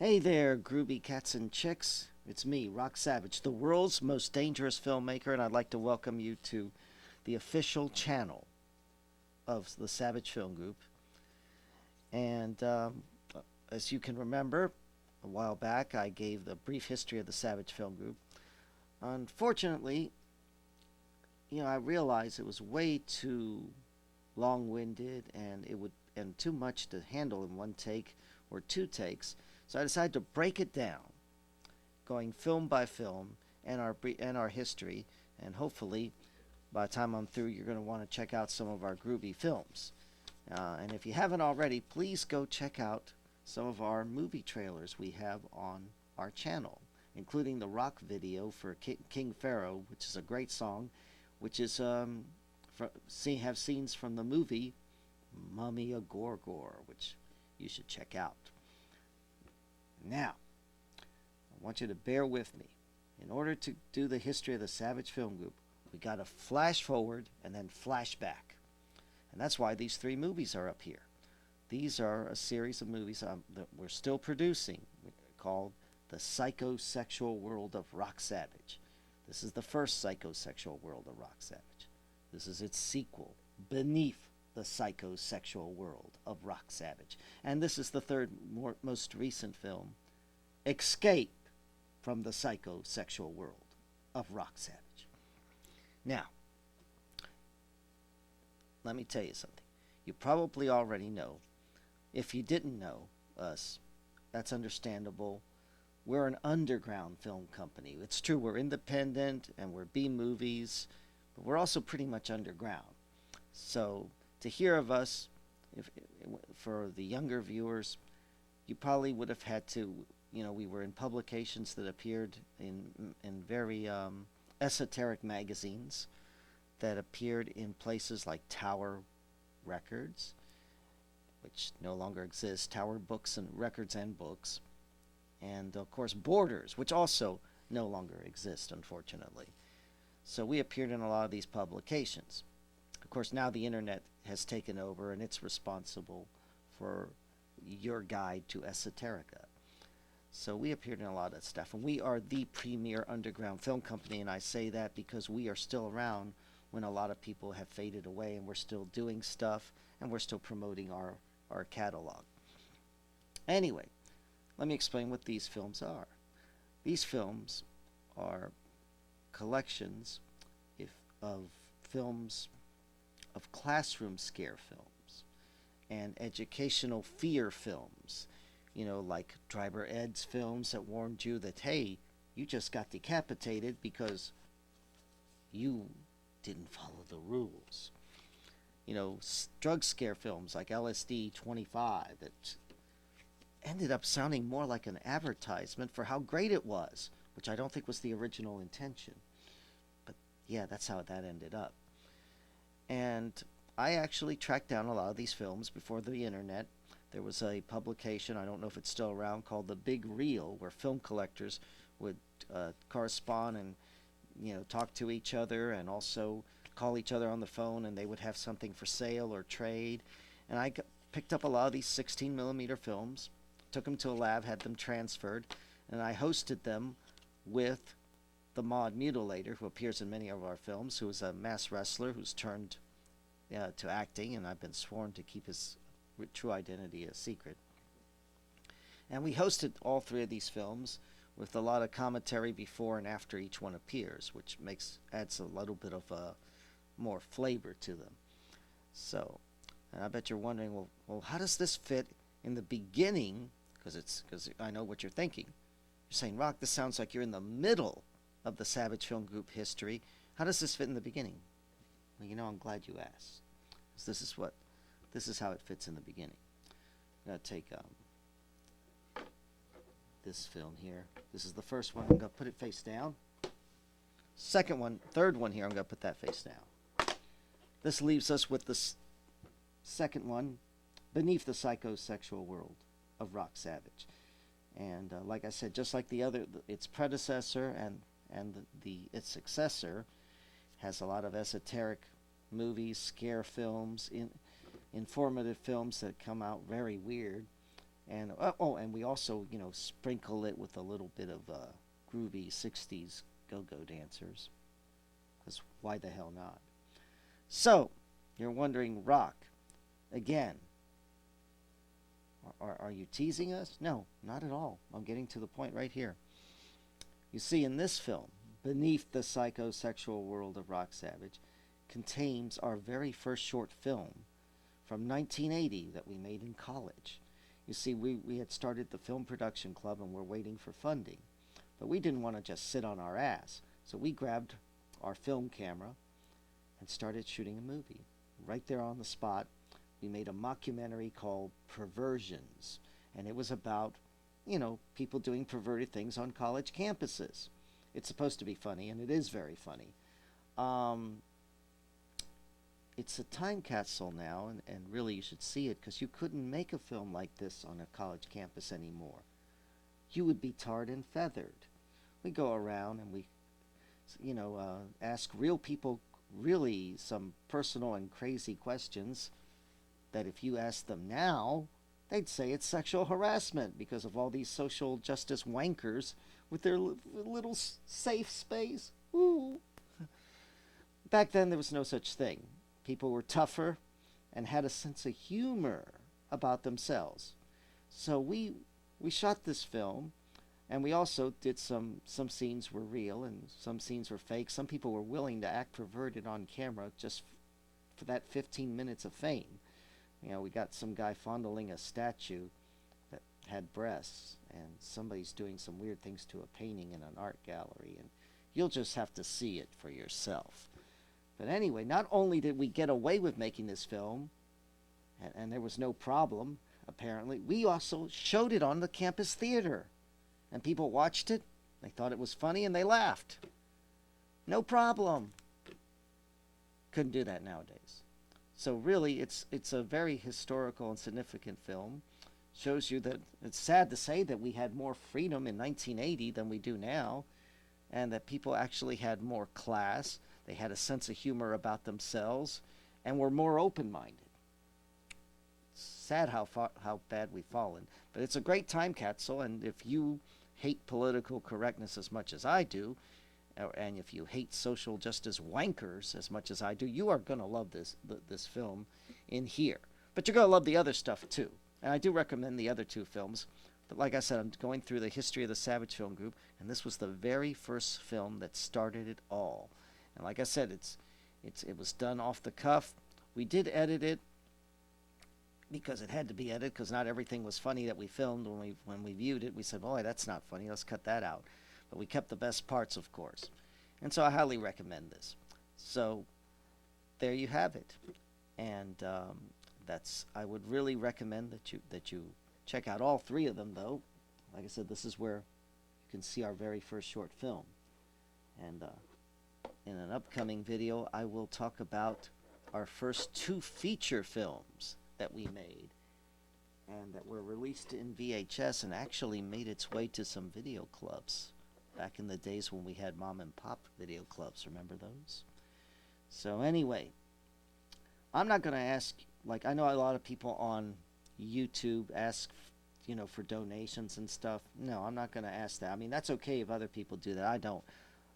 Hey there, groovy cats and chicks. It's me, Rock Savage, the world's most dangerous filmmaker, and I'd like to welcome you to the official channel of the Savage Film Group. And as you can remember, a while back I gave the brief history of the Savage Film Group. Unfortunately, I realized it was way too long-winded and too much to handle in one take or two takes. So I decided to break it down, going film by film and our history, and hopefully by the time I'm through, you're going to want to check out some of our groovy films. And if you haven't already, please go check out some of our movie trailers we have on our channel, including the rock video for King Pharaoh, which is a great song, which is have scenes from the movie Mummy of Gorgor, which you should check out. Now, I want you to bear with me. In order to do the history of the Savage Film Group, we got to flash forward and then flash back. And that's why these three movies are up here. These are a series of movies that we're still producing called The Psychosexual World of Rock Savage. This is the first Psychosexual World of Rock Savage. This is its sequel, Beneath the Psychosexual World of Rock Savage. And this is the third, most recent film, Escape from the Psychosexual World of Rock Savage. Now, let me tell you something. You probably already know. If you didn't know us, that's understandable. We're an underground film company. It's true, we're independent and we're B movies, but we're also pretty much underground. So to hear of us, for the younger viewers, you probably would have had to, we were in publications that appeared in very esoteric magazines that appeared in places like Tower Records, which no longer exists, Tower Books and Records and Books, and of course Borders, which also no longer exist, unfortunately. So we appeared in a lot of these publications. Of course, now the internet has taken over and it's responsible for your guide to esoterica. So we appeared in a lot of stuff, and we are the premier underground film company, and I say that because we are still around when a lot of people have faded away, and we're still doing stuff, and we're still promoting our catalog. Anyway, let me explain what these films are. These films are collections of films, of classroom scare films and educational fear films, like Driver Ed's films that warned you that, hey, you just got decapitated because you didn't follow the rules. Drug scare films like LSD 25 that ended up sounding more like an advertisement for how great it was, which I don't think was the original intention. But yeah, that's how that ended up. And I actually tracked down a lot of these films before the internet. There was a publication, I don't know if it's still around, called The Big Reel, where film collectors would correspond and talk to each other, and also call each other on the phone, and they would have something for sale or trade. And I picked up a lot of these 16 millimeter films, took them to a lab, had them transferred, and I hosted them with the Maud Mutilator, who appears in many of our films, who is a mass wrestler who's turned to acting, and I've been sworn to keep his true identity a secret. And we hosted all three of these films with a lot of commentary before and after each one appears, which adds a little bit of more flavor to them. So, and I bet you're wondering, well, how does this fit in the beginning? Because I know what you're thinking. You're saying, Rock, this sounds like you're in the middle of the Savage Film Group history. How does this fit in the beginning? Well, I'm glad you asked. Because this is how it fits in the beginning. I'm going to take this film here. This is the first one. I'm going to put it face down. Third one here, I'm going to put that face down. This leaves us with the second one, Beneath the Psychosexual World of Rock Savage. And like I said, just like its predecessor and its successor has a lot of esoteric movies, scare films, informative films that come out very weird. And and we also, sprinkle it with a little bit of groovy '60s go-go dancers. Because why the hell not? So, you're wondering, rock again. Are you teasing us? No, not at all. I'm getting to the point right here. You see, in this film, Beneath the Psychosexual World of Rock Savage, contains our very first short film from 1980 that we made in college. You see, we had started the film production club and we're waiting for funding. But we didn't want to just sit on our ass. So we grabbed our film camera and started shooting a movie. Right there on the spot, we made a mockumentary called Perversions. And it was about, people doing perverted things on college campuses. It's supposed to be funny, and it is very funny. Um, it's a time capsule now, and really you should see it because you couldn't make a film like this on a college campus anymore. You would be tarred and feathered. We go around and we, ask real people really some personal and crazy questions that if you ask them now, they'd say it's sexual harassment because of all these social justice wankers with their little safe space. Ooh. Back then, there was no such thing. People were tougher and had a sense of humor about themselves. So we shot this film, and we also did some scenes were real and some scenes were fake. Some people were willing to act perverted on camera just for that 15 minutes of fame. We got some guy fondling a statue that had breasts, and somebody's doing some weird things to a painting in an art gallery, and you'll just have to see it for yourself. But anyway, not only did we get away with making this film, and there was no problem, apparently, we also showed it on the campus theater. And people watched it, they thought it was funny, and they laughed. No problem. Couldn't do that nowadays. So really, it's a very historical and significant film. Shows you that it's sad to say that we had more freedom in 1980 than we do now, and that people actually had more class. They had a sense of humor about themselves, and were more open-minded. It's sad how bad we've fallen, but it's a great time capsule. And if you hate political correctness as much as I do, and if you hate social justice wankers as much as I do, you are going to love this film in here. But you're going to love the other stuff too. And I do recommend the other two films. But like I said, I'm going through the history of the Savage Film Group, and this was the very first film that started it all. And like I said, it was done off the cuff. We did edit it because it had to be edited, because not everything was funny that we filmed. When we viewed it, we said, boy, that's not funny, let's cut that out. But we kept the best parts, of course. And so I highly recommend this. So there you have it. And I would really recommend that you check out all three of them, though. Like I said, this is where you can see our very first short film. And in an upcoming video, I will talk about our first two feature films that we made and that were released in VHS and actually made its way to some video clubs back in the days when we had mom and pop video clubs. Remember those? So anyway, I'm not going to ask, like I know a lot of people on YouTube ask, for donations and stuff. No, I'm not going to ask that. I mean, that's okay if other people do that. I don't.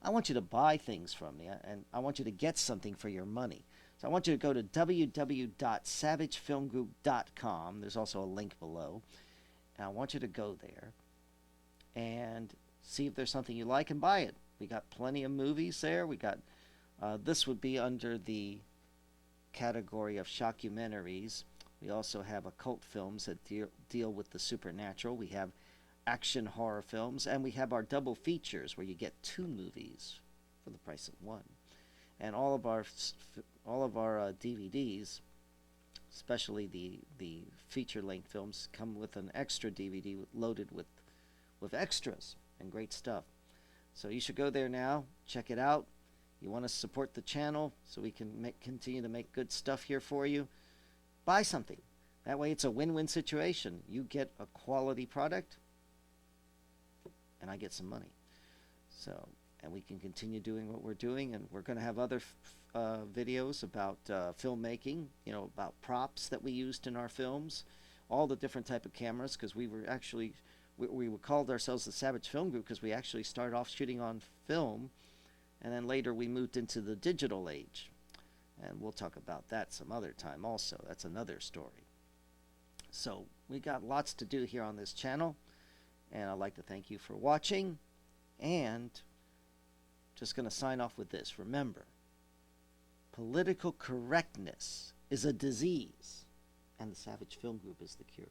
I want you to buy things from me, and I want you to get something for your money. So I want you to go to www.savagefilmgroup.com. There's also a link below. And I want you to go there and see if there's something you like and buy it. We got plenty of movies there. We got, this would be under the category of shockumentaries. We also have occult films that deal with the supernatural. We have action horror films, and we have our double features where you get two movies for the price of one. And all of our DVDs, especially the feature-length films, come with an extra DVD loaded with extras and great stuff. So you should go there now, check it out. You want to support the channel so we can continue to make good stuff here for you. Buy something. That way it's a win-win situation. You get a quality product, and I get some money. So, and we can continue doing what we're doing, and we're going to have other videos about filmmaking, about props that we used in our films. all the different type of cameras, because we were actually we called ourselves the Savage Film Group because we actually started off shooting on film, and then later we moved into the digital age, and we'll talk about that some other time also. That's another story. So we got lots to do here on this channel, and I'd like to thank you for watching, and just going to sign off with this. Remember, political correctness is a disease, and the Savage Film Group is the cure.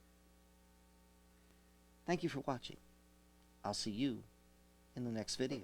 Thank you for watching. I'll see you in the next video.